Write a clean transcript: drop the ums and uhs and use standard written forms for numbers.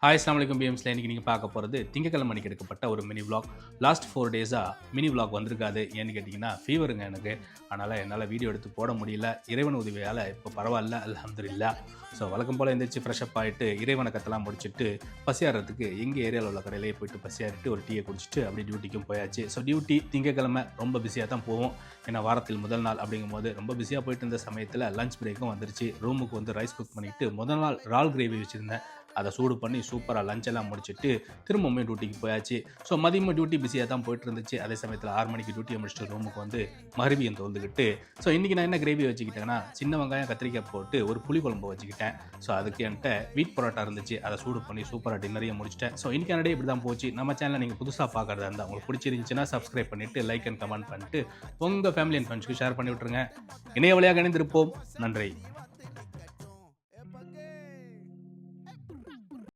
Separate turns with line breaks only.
Hi அஸ்ஸலாமு அலைக்கும் பிஎம்ஸ்ல இன்னைக்கு நீங்கள் பார்க்க போகிறது திங்கக்கிழமை மணிக்கு எடுக்கப்பட்ட ஒரு மினி vlog. லாஸ்ட் 4 டேஸாக மினி vlog வந்திருக்காது. ஏன்னு கேட்டிங்கன்னா ஃபீவருங்க எனக்கு. அதனால் என்னால் வீடியோ எடுத்து போட முடியல. இறைவன் உதவியால் இப்போ பரவாயில்ல, அல்ஹம்துலில்லாஹ். ஸோ வழக்கம் போல் எந்திரிச்சு ஃப்ரெஷ்அப் ஆகிட்டு இறைவணக்கத்தெல்லாம் முடிச்சுட்டு பசியாடுறதுக்கு எங்கள் ஏரியாவில் உள்ள கடையிலேயே போயிட்டு பசியாறிட்டு ஒரு டீயை குடிச்சிட்டு அப்படி டியூட்டிக்கும் போயாச்சு. ஸோ டியூட்டி திங்கக்கிழமை ரொம்ப பிஸியாக தான் போவோம். ஏன்னா வாரத்தில் முதல் நாள் அப்படிங்கும்போது ரொம்ப பிஸியாக போயிட்டு இருந்த சமயத்தில் லஞ்ச் பிரேக்கும் வந்துருச்சு. ரூமுக்கு வந்து ரைஸ் குக் பண்ணிவிட்டு முதல் நாள் இறால் கிரேவி வச்சுருந்தேன். அதை சூடு பண்ணி சூப்பராக லஞ்ச் எல்லாம் முடிச்சுட்டு திரும்பவுமே டியூட்டிக்கு போயாச்சு. ஸோ மதியமும் டியூட்டி பிஸியாக தான் போயிட்டு இருந்துச்சு. அதே சமயத்தில் 6 மணிக்கு டியூட்டியை முடிச்சுட்டு ரூமுக்கு வந்து மறுபடியும் தொழுதுகிட்டு ஸோ இன்றைக்கி நான் என்ன கிரேவி வச்சுக்கிட்டேன்னா சின்ன வெங்காயம் கத்திரிக்காய் போட்டு ஒரு புளி குழம்பு வச்சுக்கிட்டேன். ஸோ அதுக்கு என்கிட்ட வீட் பரோட்டா இருந்துச்சு. அதை சூடு பண்ணி சூப்பராக டின்னரையும் முடிச்சிட்டேன். ஸோ இன்றைக்கி என்னடே இப்படி தான் போச்சு. நம்ம சேனலை நீங்கள் புதுசாக பார்க்குறதா இருந்தால் உங்களுக்கு பிடிச்சிருந்துச்சுன்னா சப்ஸ்கிரைப் பண்ணிவிட்டு லைக் அண்ட் கமெண்ட் பண்ணிட்டு உங்கள் ஃபேமிலி அண்ட் ஃப்ரெண்ட்ஸ்க்கு ஷேர் பண்ணி விட்டுருங்க. இணைய வழியாக இணைந்திருப்போம். நன்றி.